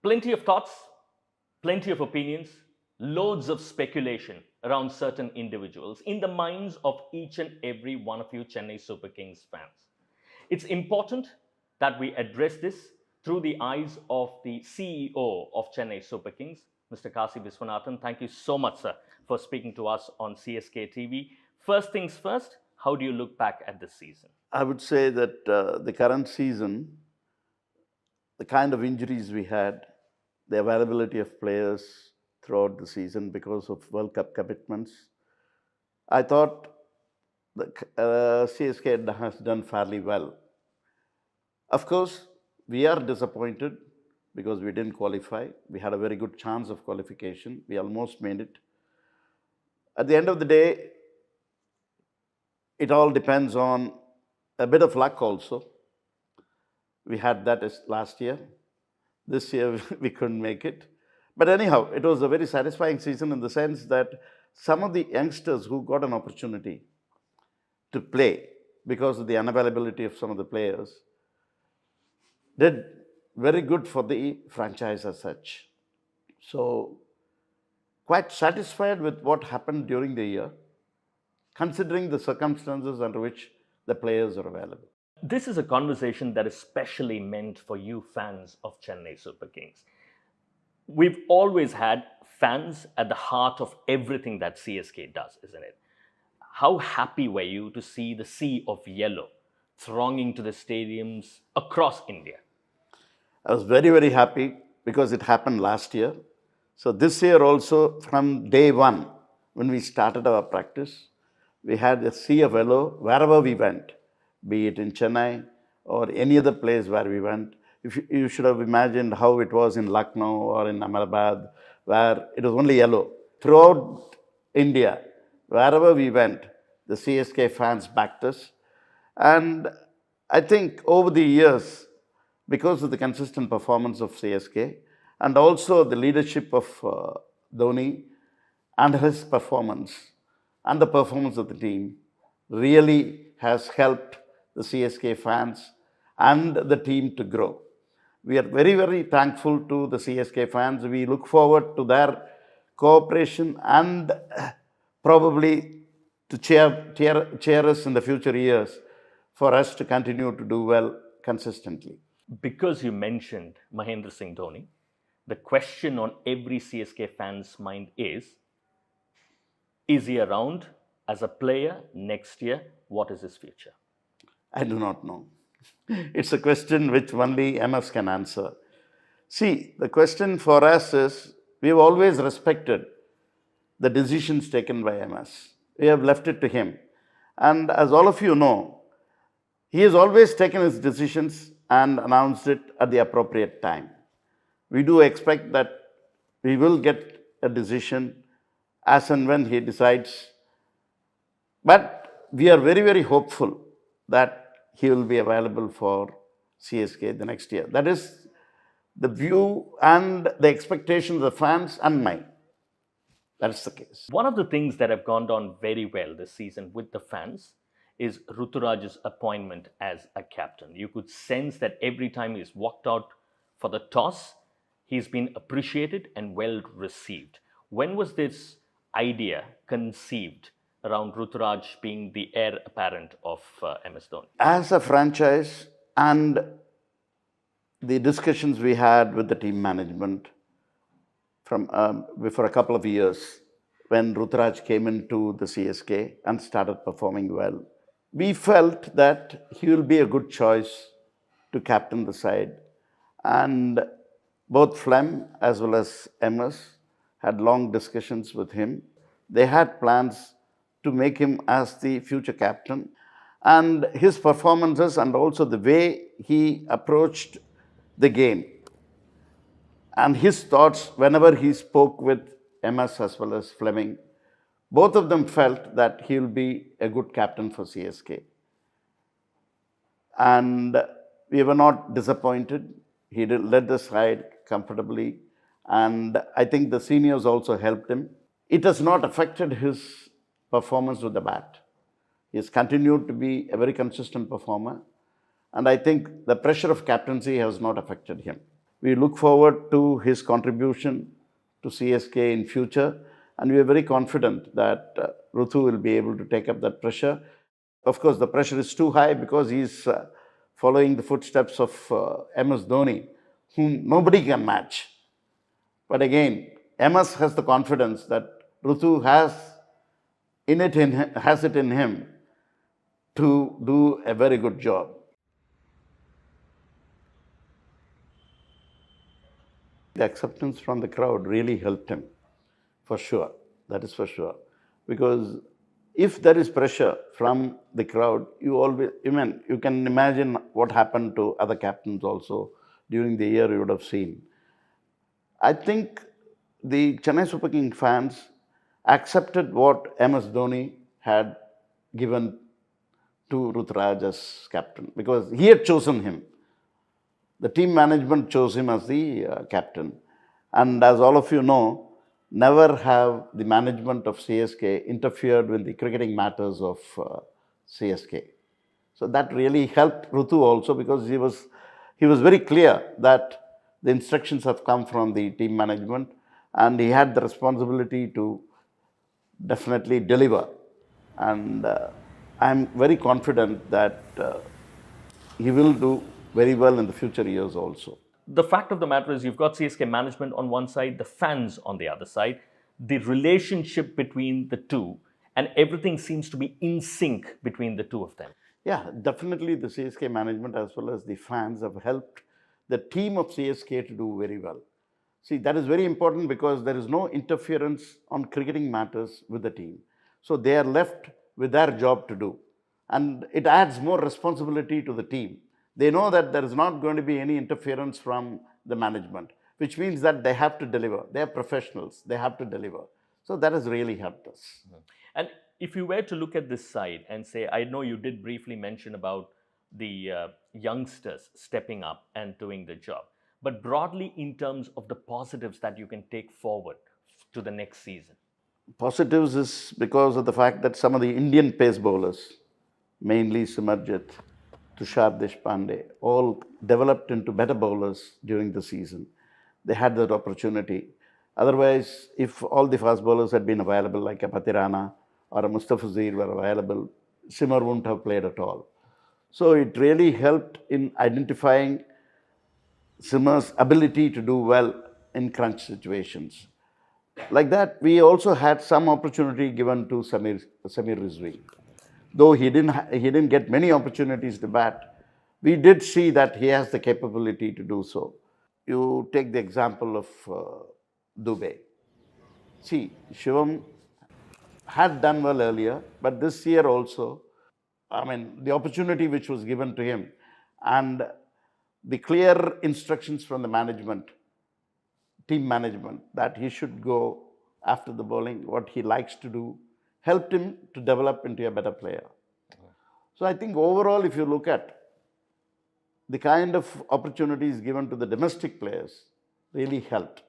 Plenty of thoughts, plenty of opinions, loads of speculation around certain individuals in the minds of each and every one of you Chennai Super Kings fans. It's important that we address this through the eyes of the CEO of Chennai Super Kings, Mr. Kasi Viswanathan. Thank you so much, sir, for speaking to us on CSK TV. First things first, how do you look back at this season? I would say that the current season, the kind of injuries we had, the availability of players throughout the season because of World Cup commitments, I thought the CSK has done fairly well. Of course, we are disappointed because we didn't qualify. We had a very good chance of qualification. We almost made it. At the end of the day, it all depends on a bit of luck also. We had that last year. This year, we couldn't make it. But anyhow, it was a very satisfying season in the sense that some of the youngsters who got an opportunity to play because of the unavailability of some of the players did very good for the franchise as such. So, quite satisfied with what happened during the year, considering the circumstances under which the players are available. This is a conversation that is specially meant for you fans of Chennai Super Kings. We've always had fans at the heart of everything that CSK does, isn't it? How happy were you to see the sea of yellow thronging to the stadiums across India? I was very, very happy because it happened last year. So this year also, from day one, when we started our practice, we had a sea of yellow wherever we went, be it in Chennai or any other place where we went. If you should have imagined how it was in Lucknow or in Ahmedabad, where it was only yellow. Throughout India, wherever we went, the CSK fans backed us. And I think over the years, because of the consistent performance of CSK and also the leadership of DHONI and his performance and the performance of the team really has helped the CSK fans and the team to grow. We are very, very thankful to the CSK fans. We look forward to their cooperation and probably to cheer us in the future years for us to continue to do well consistently. Because you mentioned Mahendra Singh Dhoni, the question on every CSK fan's mind is he around as a player next year? What is his future? I do not know. It's a question which only MS can answer. See, the question for us is, we have always respected the decisions taken by MS. We have left it to him. And as all of you know, he has always taken his decisions and announced it at the appropriate time. We do expect that we will get a decision as and when he decides. But we are very, very hopeful that he will be available for CSK the next year. That is the view and the expectations of the fans and mine. That's the case. One of the things that have gone down very well this season with the fans is Ruturaj's appointment as a captain. You could sense that every time he's walked out for the toss, he's been appreciated and well received. When was this idea conceived around Ruturaj being the heir apparent of MS Dhoni? As a franchise and the discussions we had with the team management from for a couple of years when Ruturaj came into the CSK and started performing well, we felt that he will be a good choice to captain the side. And both Flem as well as MS had long discussions with him. They had plans to make him as the future captain. And his performances and also the way he approached the game and his thoughts whenever he spoke with MS as well as Fleming, both of them felt that he will be a good captain for CSK. And we were not disappointed. He led the side comfortably. And I think the seniors also helped him. It has not affected his performance with the bat. He has continued to be a very consistent performer. And I think the pressure of captaincy has not affected him. We look forward to his contribution to CSK in future, and we are very confident that Rutu will be able to take up that pressure. Of course, the pressure is too high because he's following the footsteps of MS Dhoni, whom nobody can match. But again, MS has the confidence that Rutu has it in him to do a very good job. The acceptance from the crowd really helped him, for sure. That is for sure. Because if there is pressure from the crowd, you can imagine what happened to other captains also during the year you would have seen. I think the Chennai Super King fans accepted what MS Dhoni had given to Ruturaj as captain because he had chosen him. The team management chose him as the captain. And as all of you know, never have the management of CSK interfered with the cricketing matters of CSK. So that really helped Rutu also because he was very clear that the instructions have come from the team management and he had the responsibility to definitely deliver. And I'm very confident that he will do very well in the future years also. The fact of the matter is, you've got CSK management on one side, the fans on the other side, the relationship between the two, and everything seems to be in sync between the two of them. Yeah, definitely the CSK management as well as the fans have helped the team of CSK to do very well. See, that is very important because there is no interference on cricketing matters with the team. So they are left with their job to do. And it adds more responsibility to the team. They know that there is not going to be any interference from the management, which means that they have to deliver. They are professionals. They have to deliver. So that has really helped us. And if you were to look at this side and say, I know you did briefly mention about the youngsters stepping up and doing the job, but broadly in terms of the positives that you can take forward to the next season. Positives is because of the fact that some of the Indian pace bowlers, mainly Simarjit, Tushar Deshpande, all developed into better bowlers during the season. They had that opportunity. Otherwise, if all the fast bowlers had been available, like a Patirana or a Mustafizur were available, Simar wouldn't have played at all. So it really helped in identifying Simar's ability to do well in crunch situations. Like that, we also had some opportunity given to Samir Rizvi. Though he didn't get many opportunities to bat, we did see that he has the capability to do so. You take the example of Dubey. See, Shivam had done well earlier, but this year also, I mean, the opportunity which was given to him and the clear instructions from the management, team management, that he should go after the bowling, what he likes to do, helped him to develop into a better player. So I think overall, if you look at the kind of opportunities given to the domestic players, really helped.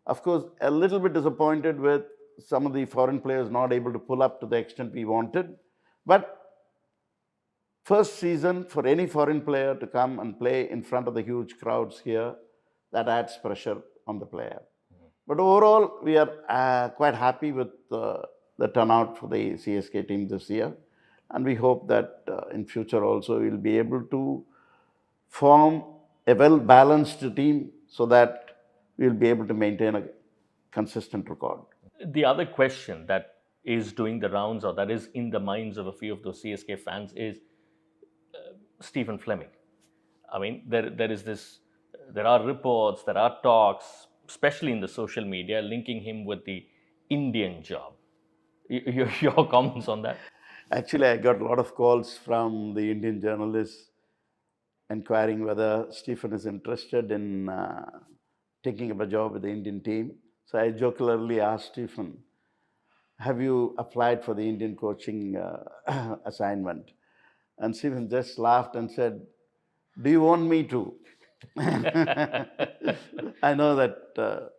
Of course, a little bit disappointed with some of the foreign players not able to pull up to the extent we wanted. But first season for any foreign player to come and play in front of the huge crowds here, that adds pressure on the player. But overall, we are quite happy with the turnout for the CSK team this year. And we hope that in future also we'll be able to form a well-balanced team so that we'll be able to maintain a consistent record. The other question that is doing the rounds or that is in the minds of a few of those CSK fans is Stephen Fleming. I mean, there are reports, there are talks, especially in the social media, linking him with the Indian job. Your comments on that? Actually, I got a lot of calls from the Indian journalists inquiring whether Stephen is interested in taking up a job with the Indian team. So I jocularly asked Stephen, have you applied for the Indian coaching assignment? And Stephen just laughed and said, do you want me to? I know that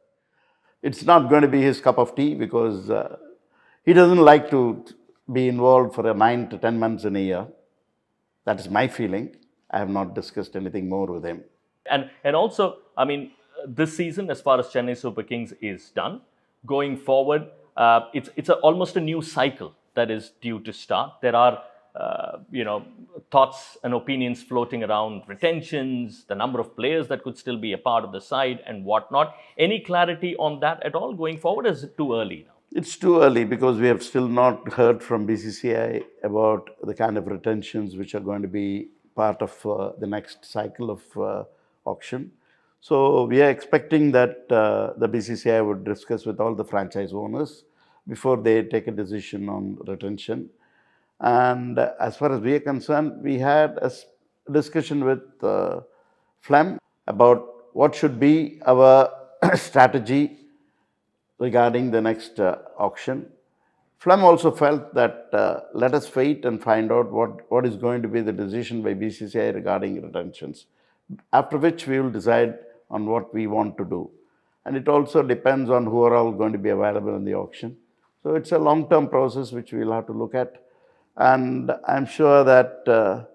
it's not going to be his cup of tea because he doesn't like to be involved for 9 to 10 months in a year. That is my feeling. I have not discussed anything more with him. And also, I mean, this season, as far as Chennai Super Kings is done. Going forward, almost a new cycle that is due to start. There are thoughts and opinions floating around retentions, the number of players that could still be a part of the side, and whatnot. Any clarity on that at all going forward? Is it too early now? It's too early because we have still not heard from BCCI about the kind of retentions which are going to be part of the next cycle of auction. So we are expecting that the BCCI would discuss with all the franchise owners before they take a decision on retention. And as far as we are concerned, we had a discussion with Flem about what should be our strategy regarding the next auction. Flem also felt that let us wait and find out what is going to be the decision by BCCI regarding retentions, after which we will decide on what we want to do. And it also depends on who are all going to be available in the auction. So it's a long-term process which we'll have to look at. And I'm sure that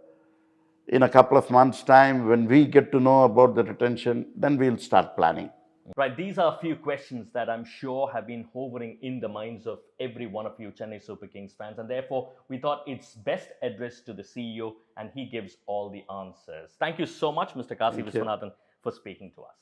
in a couple of months' time, when we get to know about the retention, then we'll start planning. Right, these are a few questions that I'm sure have been hovering in the minds of every one of you Chennai Super Kings fans, and therefore we thought it's best addressed to the CEO, and he gives all the answers. Thank you so much, Mr. Kasi Viswanathan, for speaking to us.